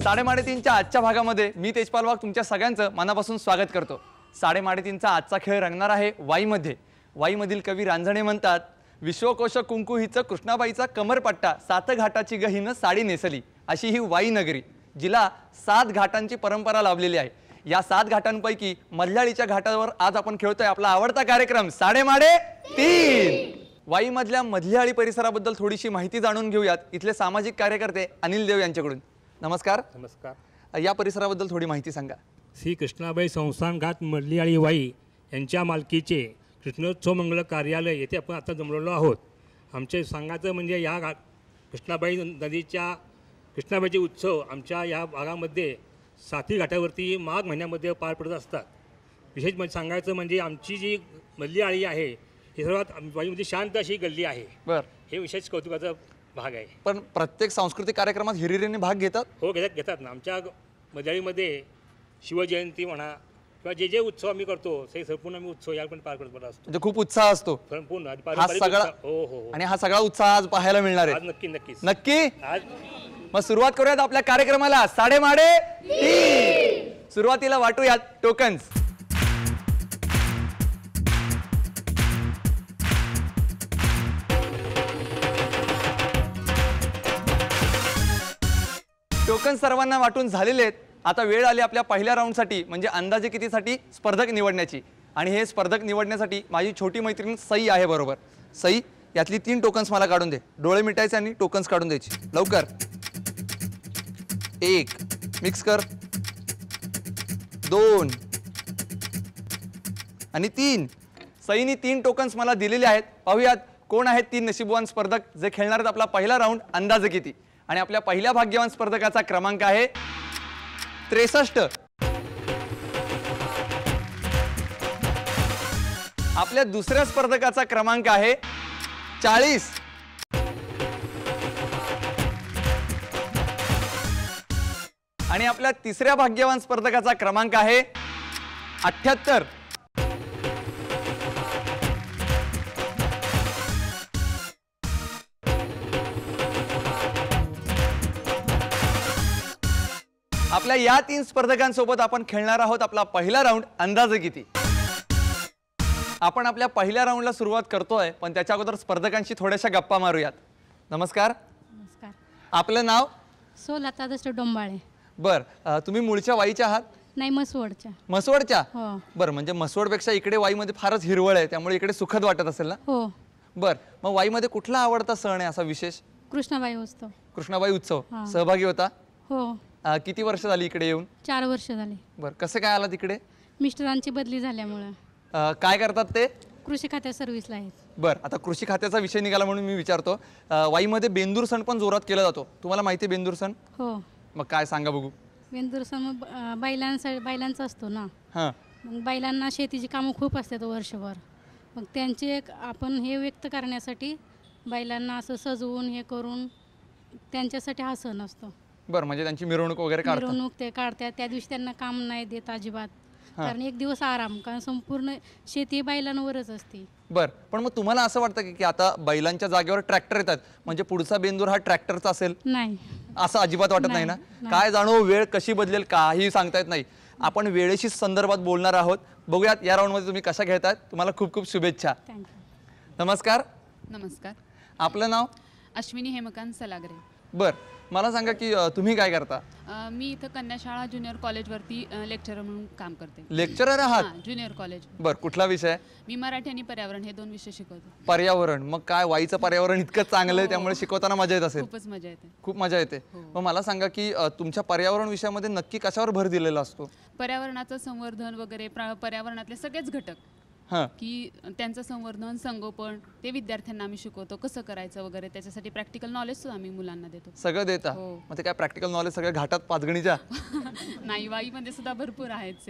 साडेमाडेतीनच्या आजच्या भागामध्ये मी तेजपाल वाघ तुमच्या सगळ्यांचं मनापासून स्वागत करतो। साडेमाडेतीनचा आजचा खेळ रंगणार आहे वाईमध्ये। वाईमधील कवी रांझणे म्हणतात, विश्वकोश कुंकू हिचं कृष्णाबाईचा कमरपट्टा, 7 घाटाची गहीनं साडी नेसली, अशी ही वाई नगरी जिला 7 घाटांची परंपरा लाभलेली आहे। या 7 घाटांपैकी मल्हाळीच्या घाटावर आज आपण खेळतोय आपला आवडता कार्यक्रम साडेमाडेतीन। वाईमधल्या मल्हाळी परिसराबद्दल थोडीशी माहिती जाणून घेऊयात इथले सामाजिक कार्यकर्ते अनिल देव यांच्याकडून। नमस्कार। नमस्कार। या परिसराबद्दल थोडी माहिती सांगा। श्री कृष्णाबाई संस्थान घाट मल्हाळी वाई यांच्या मालकीचे कृष्णोत्सव मंगल कार्यालय येथे आपण आता जमलेलो आहोत। आमचे सांगायचं म्हणजे या कृष्णाबाई नदीच्या कृष्णाबाईचे उत्सव आमच्या या भागामध्ये 7 घाटावरती माघ महिन्यामध्ये पार पडत असतात। विशेष म्हणजे सांगायचं म्हणजे आमची जी मल्हाळी आहे ही सर्वात वाईमध्ये शांत अशी गल्ली आहे। हे विशेष कौतुकाचा भाग आहे। पण प्रत्येक सांस्कृतिक कार्यक्रमात हिरिरीने भाग घेतात? हो, घेतात ना। आमच्या मल्हाळीमध्ये शिवजयंती म्हणा किंवा जे उत्सव आम्ही करतो ते संपूर्ण आम्ही उत्सव या पण पार करत असतो। म्हणजे खूप उत्साह असतो संपूर्ण हा सगळा। हो। आणि हा सगळा उत्साह आज पाहायला मिळणार आहे। आज नक्की नक्की आज मग सुरुवात करूयात आपल्या कार्यक्रमाला। साडेमाडेतीन सुरुवातीला वाटूयात टोकन्स। टोकन सर्वांना वाटून झालेले आहेत। आता वेळ आली आपल्या पहिल्या राऊंडसाठी म्हणजे अंदाजे कितीसाठी स्पर्धक निवडण्याची। आणि हे स्पर्धक निवडण्यासाठी माझी छोटी मैत्रीण सई आहे बरोबर। सई, यातली 3 टोकन्स मला काढून दे। डोळे मिटायचे आणि टोकन्स काढून द्यायची लवकर। 1 मिक्स कर, 2 आणि 3। सईनी 3 टोकन्स मला दिलेले आहेत। पाहूयात कोण आहेत 3 नशीबवान स्पर्धक जे खेळणार आहेत आपला पहिला राऊंड अंदाजे किती। आणि आपल्या पहिल्या भाग्यवान स्पर्धकाचा क्रमांक आहे 63। आपल्या दुसऱ्या स्पर्धकाचा क्रमांक आहे 40। आणि आपल्या तिसऱ्या भाग्यवान स्पर्धकाचा क्रमांक आहे 78। आपल्या या 3 स्पर्धकांसोबत आपण खेळणार आहोत आपला पहिला राऊंड अंदाजे किती। आपण आपल्या पहिल्या राऊंडला सुरुवात करतोय पण त्याच्या अगोदर स्पर्धकांशी थोड्याशा गप्पा मारूयात। नमस्कार। नमस्कार। आपलं नाव? सोलाता दस्ट डोंबाळे। बर, तुम्ही मूळच्या वाईच्या आहात? नाही, मसवडच्या। मसवडच्या? हो। बर, म्हणजे मसवडपेक्षा इकडे वाईमध्ये फारच हिरवळ आहे त्यामुळे इकडे सुखद वाटत असेल ना? हो। बर, मग वाईमध्ये कुठला आवडता सण आहे असा विशेष? कृष्णाबाई उत्सव। कृष्णाबाई उत्सव हा। सहभागी होता? हो। किती वर्ष झाली इकडे येऊन? 4 वर्ष झाली। बर, कसं काय आला तिकडे? मिस्टरांची बदली झाल्यामुळे। काय करतात ते? कृषी खात्यात सर्व्हिसला आहेत। बर, आता कृषी खात्याचा विषय निघाला म्हणून मी विचारतो, वाईमध्ये बेंदूर सण पण जोरात केला जातो, तुम्हाला माहिती आहे बेंदूर सण? हो। मग काय सांगा बघू। बेंदूर सण बैलांचा असतो ना। हां। मग बैलांना शेतीची कामं खूप असतात वर्षभर। मग त्यांचे आपण हे व्यक्त करण्यासाठी बैलांना असं सजवून हे करून त्यांच्यासाठी हा सण असतो। बरं, म्हणजे त्यांची मिरवणूक वगैरे काढतात? मिरवणूक ते काढतात। त्या दिवशी त्यांना काम नाही देत अजिबात, कारण एक दिवस आराम, कारण संपूर्ण शेती बैलांवरच असते। बर, पण मग तुम्हाला असं वाटतं की आता बैलांच्या जागेवर ट्रॅक्टर येतात म्हणजे पुढचा बेंदूर हा ट्रॅक्टरचा असेल? नाही, असं अजिबात वाटत नाही ना? काय जाणो वेळ कशी बदलेल काही सांगता येत नाही। आपण वेळेशी संदर्भात बोलणार आहोत। बघूयात या राऊंडमध्ये तुम्ही कशा खेळतात। तुम्हाला खूप खूप शुभेच्छा। थँक्यू। नमस्कार। नमस्कार। आपलं नाव? अश्विनी हेमकांत सलागरे। बर, मला सांगा की तुम्ही काय करता? मी इथं कन्याशाळा ज्युनियर कॉलेजवरती लेक्चरर म्हणून काम करते। लेक्चरर आहात? Junior college. बर, कुठला विषय? मी मराठी आणि पर्यावरण हे 2 विषय शिकवते। पर्यावरण? मग काय वाईचं पर्यावरण इतकं चांगलं आहे त्यामुळे शिकवताना मजा येत असेल? खूपच मजा येते। खूप मजा येते। मग मला सांगा की तुमच्या पर्यावरण विषयामध्ये नक्की कशावर भर दिलेला असतो? पर्यावरणाचं संवर्धन वगैरे, पर्यावरणातले सगळेच घटक की त्यांचं संवर्धन संगोपन ते विद्यार्थ्यांना आम्ही शिकवतो, कसं करायचं वगैरे। त्याच्यासाठी प्रॅक्टिकल नॉलेज सुद्धा आम्ही मुलांना देतो। सगळं देता? मग ते काय प्रॅक्टिकल नॉलेज सगळं घाटात पाचगणीच्या? नाही, वाईमध्ये सुद्धा भरपूर आहेत।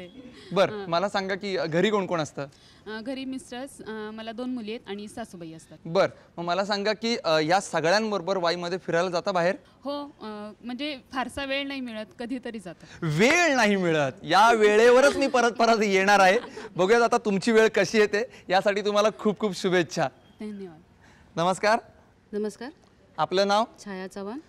बर, मला सांगा की घरी कोण कोण असतं? घरी मिस्टर्स, मला 2 मुली आहेत आणि सासूबाई असतात। बर, मग मला सांगा की या सगळ्यांबरोबर वाईमध्ये फिरायला जाता बाहेर? हो, म्हणजे फारसा वेळ नाही मिळत, कधीतरी जातो। वेळ नाही मिळत, या वेळेवरच मी परत येणार आहे। बघूयात आता तुमची वेळ कशी येते। यासाठी तुम्हाला खूप खूप शुभेच्छा। धन्यवाद। नमस्कार। नमस्कार। आपलं नाव? छाया चव्हाण।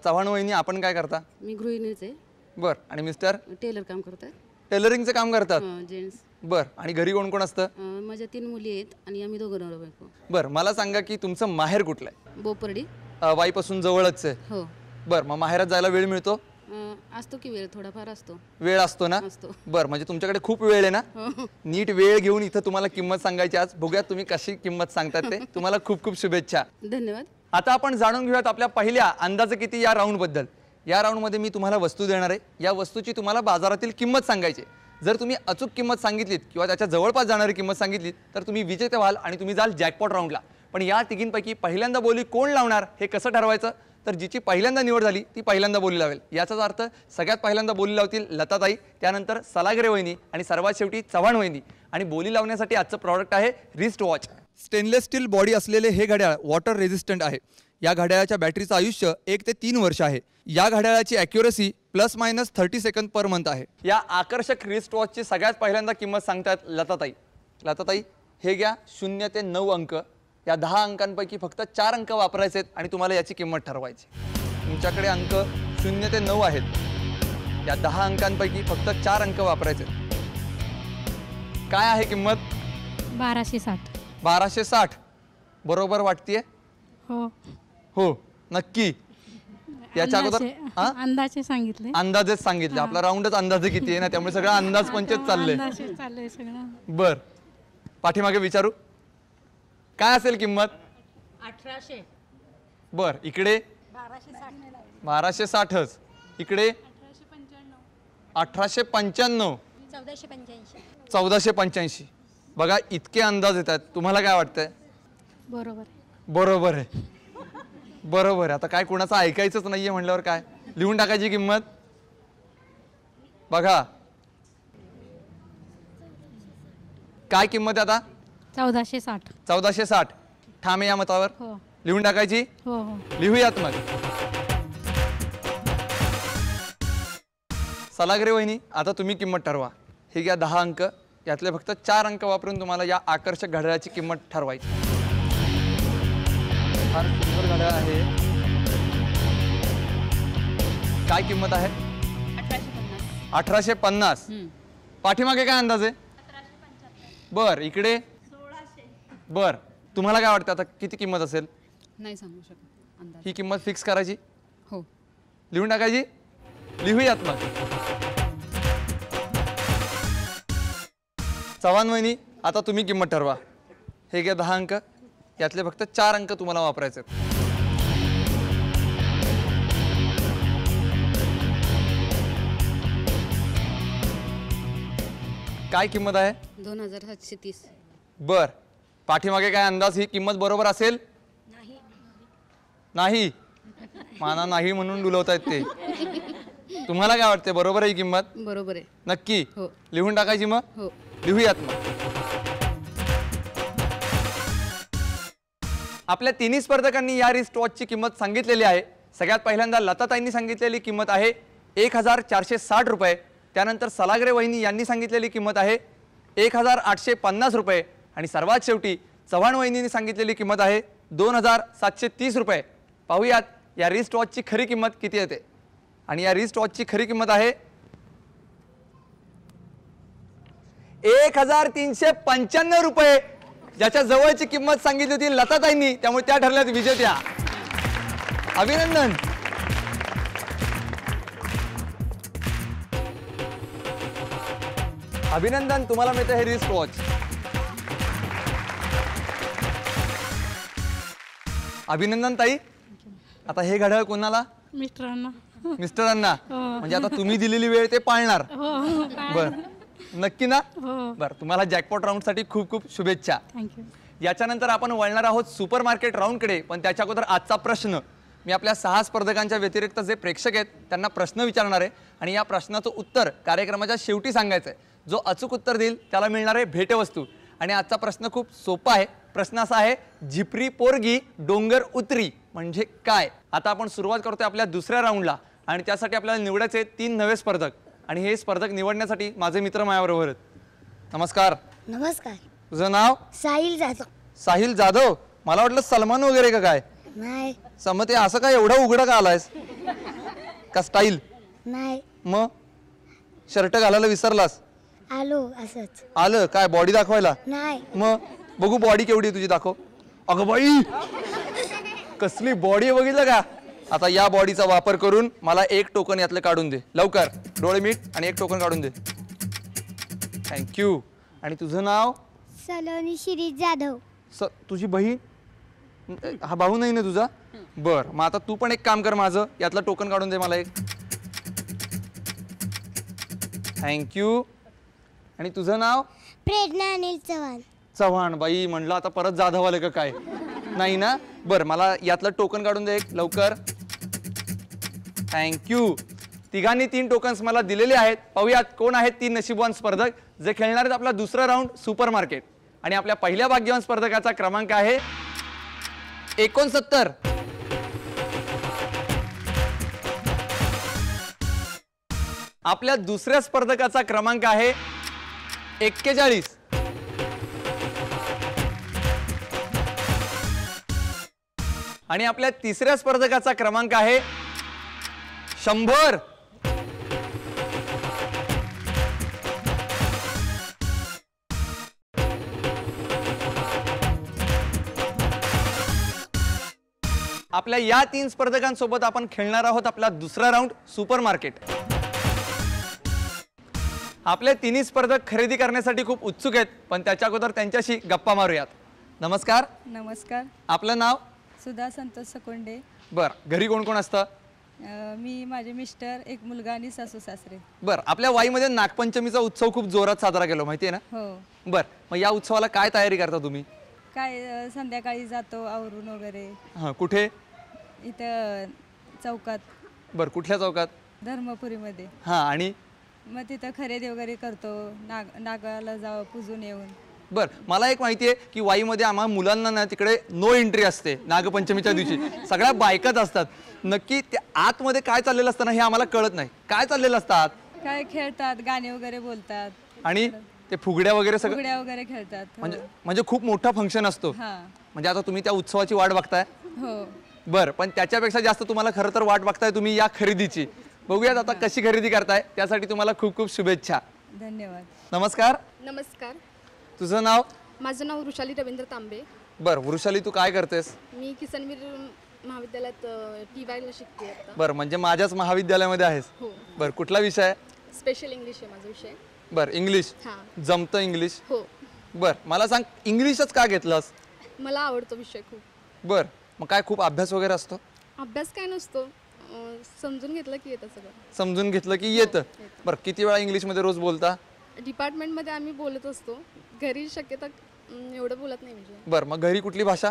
चव्हाण वहिनी, आपण काय करता? मी गृहिणीच आहे। बर आणि मिस्टर टेलर काम करतात. टेलरिंगचं काम करतात. जेंट्स. बर आणि घरी कोण कोण असतं? माझ्या 3 मुली आहेत आणि आम्ही दोघं नवरा बायको. बर मला सांगा की तुमचं माहेर कुठलं आहे? बोपर्डी. वाईपासून जवळच आहे. हो. बर मग माहेरात जायला वेळ मिळतो? असतो की वेळ थोडाफार असतो. वेळ असतो ना? असतो. बर म्हणजे तुमच्याकडे खूप वेळ आहे ना? हो. नीट वेळ घेऊन इथं तुम्हाला किंमत सांगायची. आज बघूया तुम्ही कशी किंमत सांगतात ते. तुम्हाला खूप खूप शुभेच्छा. धन्यवाद. आता आपण जाणून घेऊयात आपल्या पहिल्या अंदाजे किती या राऊंड बद्दल. या राऊंड मध्ये मी तुम्हाला वस्तू देणार आहे. या वस्तूची तुम्हाला बाजारातील किंमत सांगायची. जर तुम्ही अचूक किंमत सांगितलीत किंवा त्याच्या जवळपास जाणारी किंमत सांगितलीत तर तुम्ही विजेते व्हाल आणि तुम्ही जाल जॅकपॉट राऊंडला. पण या तिघींपैकी पहिल्यांदा बोली कोण लावणार हे कसं ठरवायचं? तर जिची पहिल्यांदा निवड झाली ती पहिल्यांदा बोली लावेल. याचाच अर्थ सगळ्यात पहिल्यांदा बोली लावतील लताताई, त्यानंतर सलागरे वहिनी आणि सर्वात शेवटी चव्हाण वहिनी. आणि बोली लावण्यासाठी आजचं प्रॉडक्ट आहे wrist watch. Stainless steel body असलेले हे घड्याळ वॉटर रेझिस्टंट आहे. या घड्याळाच्या बॅटरीचं आयुष्य 1 ते 3 वर्ष आहे. या घड्याळाची ॲक्युरसी ±30 सेकंद पर मंथ आहे. या आकर्षक रिस्ट वॉचची सगळ्यात पहिल्यांदा किंमत सांगतात लताताई. लताताई हे घ्या 0 ते 9 अंक. या 10 अंकांपैकी फक्त 4 अंक वापरायचे आहेत आणि तुम्हाला याची किंमत ठरवायची. तुमच्याकडे अंक 0 ते 9 आहेत. या 10 अंकांपैकी फक्त 4 अंक वापरायचे. काय आहे किंमत? 1260. 1260 बरोबर वाटतेय? हो. हो नक्की. याच्या अगोदर अंदाजे सांगितले. अंदाजेच सांगितले. आपला राऊंडच अंदाजे किती आहे ना, त्यामुळे सगळं अंदाज पंचच चाललंय. चाललंय सगळं. बर पाठीमागे विचारू काय असेल किंमत? 1800. बर इकडे 1260च. इकडे 1895. 1485. बघा इतके अंदाज येतात. तुम्हाला काय वाटतंय? बरोबर. बरोबर आहे. बरोबर आहे. आता काय कुणाचं ऐकायचंच नाहीये म्हणल्यावर काय लिहून टाकायची किंमत? बघा काय किंमत आहे आता? 1460. 1460. ठामे या मतावर हो लिहून टाकायची? हो हो. लिहूयात मग. सलागरे वहिनी आता तुम्ही किंमत ठरवा. हे घ्या 10 अंक. यातले फक्त 4 अंक वापरून तुम्हाला या आकर्षक घड्याळाची किंमत ठरवायची. फार सुंदर घड्याळ आहे. काय किंमत आहे? 1850. पाठीमागे काय अंदाज आहे? बर इकडे? बर तुम्हाला काय वाटतं आता किती किंमत असेल? नाही सांगू शकत अंदाज. ही किंमत फिक्स करायची? हो. लिहून टाकायची? लिहूयात मग. चव्हाण वहिनी आता तुम्ही किंमत ठरवा. हे घ्या 10 अंक. यातले फक्त 4 अंक तुम्हाला वापरायचे. काय किंमत आहे? 2730. बर पाठीमागे काय अंदाज? ही किंमत बरोबर असेल? नाही. माना नाही म्हणून डुलवतायत ते. तुम्हाला काय वाटते बरोबर आहे ही किंमत? बरोबर आहे. नक्की? हो. लिहून टाकायची मग? हो. लिहूयात मग. आपल्या तिन्ही स्पर्धकांनी या रिस्ट वॉचची किंमत सांगितलेली आहे. सगळ्यात पहिल्यांदा लताताईंनी सांगितलेली किंमत आहे 1460 रुपये. त्यानंतर सलागरे वहिनी यांनी सांगितलेली किंमत आहे 1850 रुपये. आणि सर्वात शेवटी चव्हाण वहिनींनी सांगितलेली किंमत आहे 2730 रुपये. पाहूयात या रिस्ट वॉचची खरी किंमत किती येते. आणि या रिस्ट वॉचची खरी किंमत आहे 1395 रुपये. ज्याच्या जवळची किंमत सांगितली होती लताताईंनी, त्यामुळे त्या ठरल्यात विजेत्या. अभिनंदन. अभिनंदन तुम्हाला मिळतं हे रिस्ट वॉच. अभिनंदन ताई. आता हे घड्याळ कोणाला? मिस्टरांना. मिस्टरांना. म्हणजे आता तुम्ही दिलेली वेळ ते पाळणार. बर नक्की ना? बर तुम्हाला जॅकपॉट राऊंड साठी खूप खूप शुभेच्छा. थँक्यू. याच्यानंतर आपण वळणार आहोत सुपर मार्केट राऊंडकडे. पण त्याच्या अगोदर आजचा प्रश्न. मी आपल्या 6 स्पर्धकांच्या व्यतिरिक्त जे प्रेक्षक आहेत त्यांना प्रश्न विचारणार आहे आणि या प्रश्नाचं उत्तर कार्यक्रमाच्या शेवटी सांगायचं आहे. जो अचूक उत्तर देईल त्याला मिळणार आहे भेटवस्तू. आणि आजचा प्रश्न खूप सोपा आहे. प्रश्न असा आहे झिपरी पोरगी डोंगर उतरी म्हणजे काय? आता आपण सुरुवात करतोय आपल्या दुसऱ्या राऊंडला आणि त्यासाठी आपल्याला निवडायचे 3 नवे स्पर्धक. आणि हे स्पर्धक निवडण्यासाठी माझे मित्र माझ्याबरोबर आहेत. नमस्कार. नमस्कार. तुझं नाव? साहिल जाधव. साहिल जाधव. मला वाटलं सलमान वगैरे का काय? नाही. समते असं काय एवढा उघडा का आलायस? का स्टाईल? नाही. मग शर्ट घालायला विसरलास? आलो असंच आलं काय बॉडी दाखवायला? नाही मग बघू बॉडी केवढी आहे तुझी, दाखव. अगं बाई कसली बॉडी आहे बघितलं का? आता या बॉडीचा वापर करून मला एक टोकन यातलं काढून दे लवकर. डोळे मीट आणि एक टोकन काढून दे. थँक्यू. आणि तुझं नाव? सलोनी शिरीष जाधव. तुझी बहीण? हा भाऊ नाही ना तुझा? बर, मग आता तू पण एक काम कर, माझं यातलं टोकन काढून दे मला एक. थँक्यू. आणि तुझं नाव? प्रेरणा अनिल चव्हाण. चव्हाण. बाई म्हणलं आता परत जाधव आले का काय? नाही ना? बर, मला यातलं टोकन काढून दे एक लवकर. थँक्यू. तिघांनी 3 टोकन्स मला दिलेले आहेत. पाहूयात कोण आहेत 3 नशीबवान स्पर्धक जे खेळणार आहेत आपला दुसरा राऊंड सुपर मार्केट. आणि आपल्या पहिल्या भाग्यवान स्पर्धकाचा क्रमांक आहे 69. आपल्या दुसऱ्या स्पर्धकाचा क्रमांक आहे 41. आणि आपल्या तिसऱ्या स्पर्धकाचा क्रमांक आहे 100. आपल्या या 3 स्पर्धकांसोबत आपण खेळणार आहोत आपला दुसरा राऊंड सुपर मार्केट. आपले 3 स्पर्धक खरेदी करण्यासाठी खूप उत्सुक आहेत, पण त्याच्या अगोदर त्यांच्याशी गप्पा मारूयात. नमस्कार. नमस्कार. आपलं नाव? सुधा संतोष सकोंडे. बर, घरी कोण कोण असतं? मी, माझे मिस्टर, एक मुलगा आणि सासू सासरे. बर, आपल्या वाईमध्ये नागपंचमीचा उत्सव खूप जोरात साजरा केला माहिती आहे ना? हो. बर, मग या उत्सवाला काय तयारी करता तुम्ही? काय संध्याकाळी जातो आवरून वगैरे. हां, कुठे? इथं चौकात. बर, कुठल्या चौकात? धर्मपुरीमध्ये. हां, आणि मग तिथं खरेदी वगैरे करतो. नागाला जाऊ पूजून येऊन. बर, मला एक माहिती आहे की वाईमध्ये आम्हा मुलांना ना तिकडे नो एंट्री असते नागपंचमीच्या दिवशी. सगळ्या बायकाच असतात. नक्की त्या आतमध्ये काय चाललेलं असतं ना हे आम्हाला कळत नाही. काय चाललेलं असतात? काय खेळतात, गाणे वगैरे बोलतात आणि ते फुगड्या वगैरे सगळं फुगड्या वगैरे खेळतात. हो. म्हणजे खूप मोठा फंक्शन असतो. हां. म्हणजे आता तुम्ही त्या उत्सवाची वाट बघताय? हो. बर, पण त्याच्यापेक्षा जास्त तुम्हाला खरं तर वाट बघताय तुम्ही या खरेदीची. बघूयात आता कशी खरेदी करताय. त्यासाठी तुम्हाला खूप खूप शुभेच्छा. धन्यवाद. नमस्कार. नमस्कार. तुझं नाव? माझं नाव वृषाली रवींद्र तांबे. बर, वृषाली तू काय करतेस? मी किसनवीर महाविद्यालयात TYला शिकते आता. बर, म्हणजे माझ्याच महाविद्यालयामध्ये आहेस? हो. बर, कुठला विषय आहे? स्पेशल इंग्लिश आहे माझा विषय. बर, इंग्लिश. हां. जमतं इंग्लिश? हो. बर, मला सांग इंग्लिशच का घेतलंस? मला आवडतो विषय खूप. बर, मग काय खूप अभ्यास वगैरे असतो? अभ्यास काय नसतो, समजून घेतलं की येतं सगळं. समजून घेतलं की येतं. बरं, किती वेळा इंग्लिशमध्ये रोज बोलता? डिपार्टमेंटमध्ये आम्ही बोलत असतो, घरी शक्यता एवढं बोलत नाही. म्हणजे बरं, मग घरी कुठली भाषा?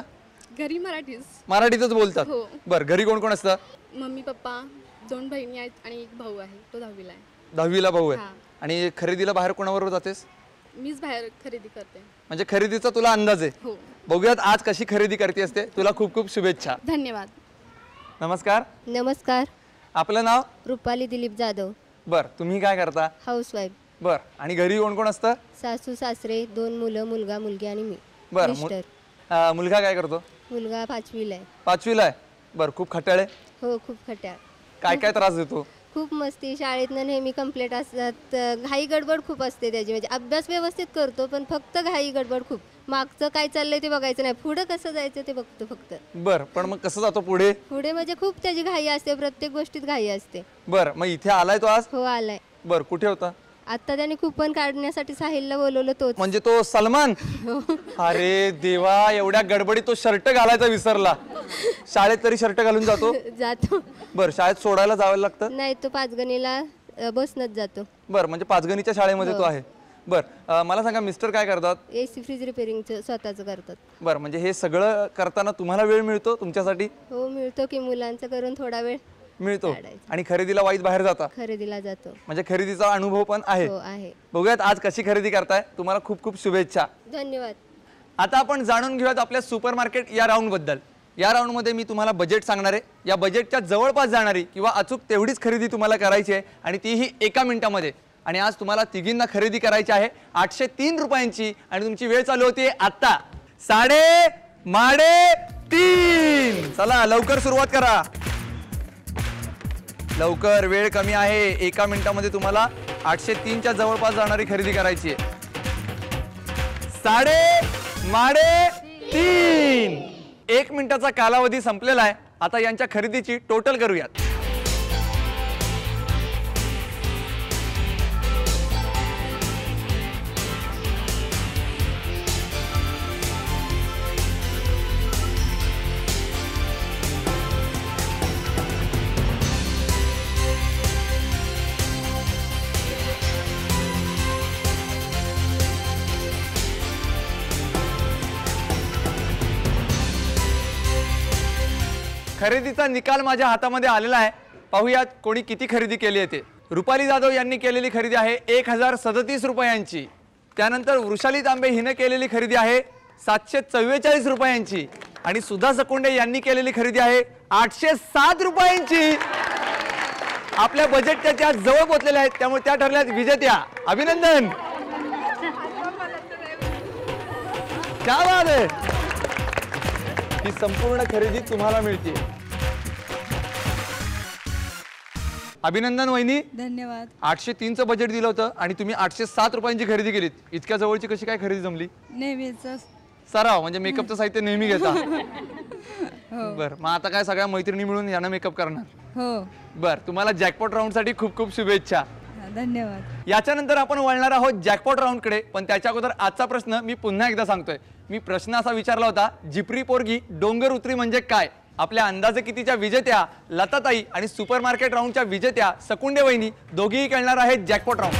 घरी मराठीच. मराठीतच बोलतात? हो. बरं, घरी कोण कोण असतं? मम्मी पप्पा, 2 बहिणी आहेत आणि एक भाऊ आहे, तो 10वीला आहे. 10वीला भाऊ आहे. हां. आणि खरेदीला बाहेर कोणाबरोबर जातेस? मीच बाहेर खरेदी करते. म्हणजे खरेदीचा तुला अंदाज आहे? हो. बघूयात आज कशी खरेदी करते असते. तुला खूप खूप शुभेच्छा. धन्यवाद. नमस्कार. नमस्कार. आपलं नाव? रुपाली दिलीप जाधव. बर, तुम्ही काय करता? हाऊसवाईफ. बर, आणि घरी कोण कोण असतं? सासू सासरे, 2 मुलं, मुलगा मुलगी आणि मी. बर, मिस्टर. मुलगा काय करतो? मुलगा 5वीला आहे. 5वीला आहे. बर, खूप खट्याळ आहे? हो, खूप खट्याळ. काय काय त्रास देतो? खूप मस्ती. शाळेतनं नेहमी कंप्लेंट असतात. घाई गडबड खूप असते त्याची. म्हणजे अभ्यास व्यवस्थित करतो पण फक्त घाई गडबड खूप. मागचं काय चाललंय ते बघायचं नाही, पुढं कसं जायचं ते बघतो फक्त. बर, पण मग कसं जातो पुढे? पुढे म्हणजे खूप त्याची घाई असते, प्रत्येक गोष्टीत घाई असते. बर, मग इथे आलाय तो आज? हो, आलाय. बर, कुठे होता? आता त्याने कुपन काढण्यासाठी साहिलला बोलवलं तोच. म्हणजे तो सलमान? अरे देवा, एवढ्या गडबडीत तो शर्ट घालायचा विसरला. शाळेत तरी शर्ट घालून जातो? जातो. बर, शाळेत सोडायला जावं लागतं? नाही, तो 5गणीला बसनच जातो. बर, म्हणजे 5गणीच्या शाळेमध्ये तो आहे. बर, मला सांगा मिस्टर काय करतात? AC फ्रीज रिपेअरिंगचं स्वतःचं करतात. बर, म्हणजे हे सगळं करताना तुम्हाला वेळ मिळतो तुमच्यासाठी? हो, मिळतो की. मुलांचं करून थोडा वेळ मिळतो. काढायचा. आणि खरेदीला वाईत बाहेर जाता? खरेदीला जातो. म्हणजे खरेदीचा अनुभव पण आहे? हो, आहे. बघूयात आज कशी खरेदी करताय. तुम्हाला खूप खूप शुभेच्छा. धन्यवाद. आता आपण जाणून घेऊयात आपल्या सुपर मार्केट या राऊंड बद्दल. या राऊंडमध्ये मी तुम्हाला बजेट सांगणार आहे. या बजेटच्या जवळपास जाणारी किंवा अचूक तेवढीच खरेदी तुम्हाला करायची आहे आणि तीही 1 मिनिटामध्ये. आणि आज तुम्हाला तिघींना खरेदी करायची आहे 803 रुपयांची. आणि तुमची वेळ चालू होती आत्ता 3:30. चला लवकर सुरुवात करा. लवकर, वेळ कमी आहे. 1 मिनिटामध्ये तुम्हाला 803च्या जवळपास जाणारी खरेदी करायची आहे. 3.5 1 मिनिटाचा कालावधी संपलेला आहे. आता यांच्या खरेदीची टोटल करूयात. खरेदीचा निकाल माझ्या हातामध्ये आलेला आहे. पाहूयात कोणी किती खरेदी केली आहे ते. रुपाली जाधव यांनी केलेली खरेदी आहे 1037 रुपयांची. त्यानंतर वृषाली तांबे हिने केलेली खरेदी आहे 744 रुपयांची. आणि सुधा सकुंडे यांनी केलेली खरेदी आहे 807 रुपयांची. आपल्या बजेटच्या त्या जवळ पोहोचलेल्या आहेत, त्यामुळे त्या ठरल्यात विजेत्या. अभिनंदन. क्या बात आहे. ही संपूर्ण खरेदी तुम्हाला मिळते. अभिनंदन वहिनी. धन्यवाद. 803चं बजेट दिलं होतं आणि तुम्ही 807 रुपयांची खरेदी केलीत. इतक्या जवळची कशी काय खरेदी जमली? नेहमीच. सराव म्हणजे मेकअपचं साहित्य नेहमी घेता. बरं, मग आता काय सगळ्या मैत्रिणी मिळून यांना मेकअप करणार? हो. बरं, तुम्हाला जॅकपॉट राऊंडसाठी खूप खूप शुभेच्छा. धन्यवाद. याच्यानंतर आपण वळणार आहोत जॅकपॉट राऊंडकडे. पण त्याच्या अगोदर आजचा प्रश्न मी पुन्हा एकदा सांगतोय. मी प्रश्न असा विचारला होता, जिप्री पोरगी डोंगर उतरी म्हणजे काय? आपल्या अंदाजे कितीच्या विजेत्या लताताई आणि सुपरमार्केट राऊंडच्या विजेत्या सकुंडे वहिनी दोघेही खेळणार आहेत जॅकपॉट राऊंड.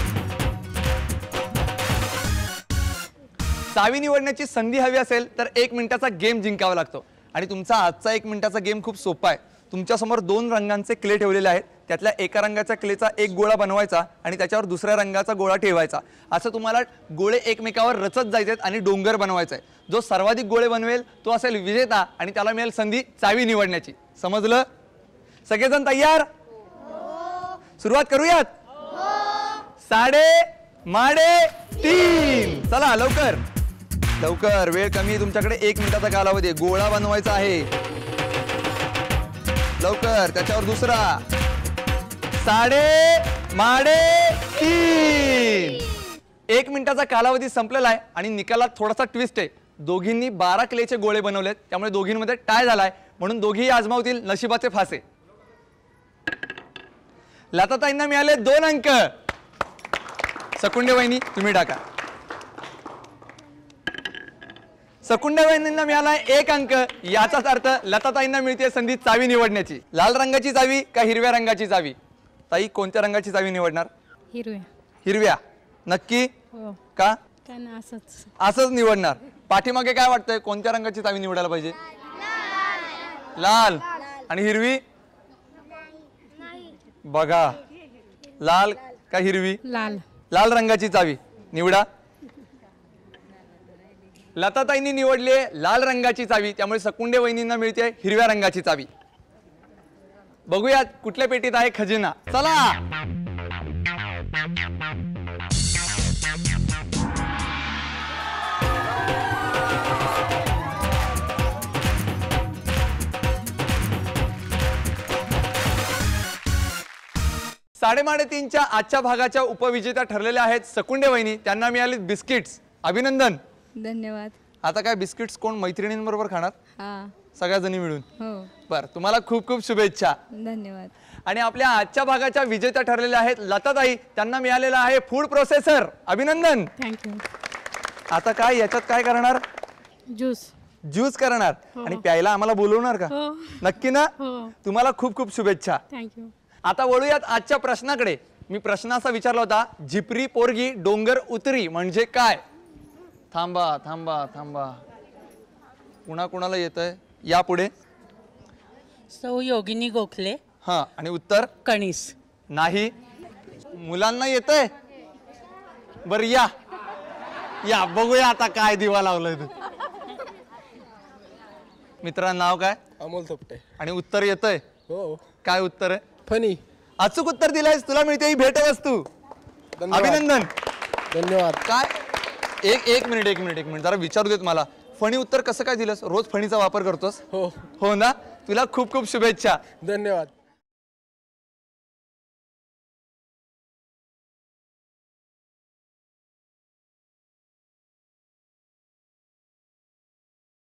चावी निवडण्याची संधी हवी असेल तर 1 मिनिटाचा गेम जिंकावा लागतो. आणि तुमचा आजचा 1 मिनिटाचा गेम खूप सोपा आहे. तुमच्यासमोर 2 रंगांचे क्ले ठेवलेले आहेत. त्यातल्या एका रंगाच्या क्लेचा एक गोळा बनवायचा आणि त्याच्यावर दुसऱ्या रंगाचा गोळा ठेवायचा. असं तुम्हाला गोळे एकमेकावर रचत जायचे आणि डोंगर बनवायचा आहे. जो सर्वाधिक गोळे बनवेल तो असेल विजेता आणि त्याला मिळेल संधी चावी निवडण्याची. समजलं? सगळेजण तयार? सुरुवात करूयात. 3:30. चला लवकर लवकर, वेळ कमी. तुमच्याकडे 1 मिनिटाचा कालावधी. गोळा बनवायचा आहे. लवकर, त्याच्यावर दुसरा. 3:30. 1 मिनिटाचा कालावधी संपलेला आहे आणि निकालात थोडासा ट्विस्ट आहे. दोघींनी 12 क्लेचे गोळे बनवलेत, त्यामुळे दोघींमध्ये टाय झालाय. म्हणून दोघीही आजमावतील नशिबाचे फासे. लताताईंना मिळाले 2 अंक. सकुंडे वहिनी तुम्ही टाका. सकुंडे वहिनींना मिळालाय 1 अंक. याचाच अर्थ लताताईंना मिळते संधी चावी निवडण्याची. लाल रंगाची चावी का हिरव्या रंगाची चावी? ताई कोणत्या रंगाची चावी निवडणार? हिरव्या. हिरव्या नक्की? हो. का? काय ना असंच. असंच निवडणार. पाठीमागे काय वाटतंय, कोणत्या रंगाची चावी निवडायला पाहिजे? लाल. आणि हिरवी? बघा, लाल का हिरवी? लाल. लाल रंगाची चावी निवडा. लताताईंनी निवडली लाल रंगाची चावी, त्यामुळे सकुंडे वहिनींना मिळते हिरव्या रंगाची चावी. बघूयात कुठल्या पेटीत आहे खजिना. चला. साडेमाडेतीनच्या आजच्या भागाच्या उपविजेत्या ठरलेल्या आहेत सकुंडे वहिनी. त्यांना मिळाली बिस्किट्स. अभिनंदन. धन्यवाद. आता काय बिस्किट्स कोण मैत्रिणींबरोबर खाणार? हा. सगळ्या जणी मिळून? हो. बरं, तुम्हाला खूप खूप शुभेच्छा. धन्यवाद. आणि आपल्या आजच्या भागाच्या विजेत्या ठरलेल्या आहेत लताताई. त्यांना मिळालेला आहे फूड प्रोसेसर. अभिनंदन. थँक्यू. आता काय याच्यात काय करणार? ज्यूस. ज्यूस करणार. आणि प्यायला आम्हाला बोलवणार का? हो. नक्की ना? हो. तुम्हाला खूप खूप शुभेच्छा. थँक्यू. आता वळूयात आजच्या प्रश्नाकडे. मी प्रश्न असा विचारला होता, झिपरी पोरगी डोंगर उतरी म्हणजे काय? थांबा थांबा थांबा, कुणाला येतंय? या पुढे. सौ योगिनी गोखले. हा. आणि उत्तर? कणीस. नाही. मुलांना येतंय? बर या या, बघूया आता काय दिवा लावलाय तू. मित्रांनो नाव काय? अमोल थोपटे. आणि उत्तर येतंय? हो. काय उत्तर आहे? फनी. अचूक उत्तर दिलायस, तुला मिळते ही भेटवस्तू. अभिनंदन. धन्यवाद. काय? एक मिनिट जरा विचारू देत मला. फणी उत्तर कसं काय दिलंस? रोज फणीचा वापर करतोस? हो. हो ना? तुला खूप खूप शुभेच्छा. धन्यवाद.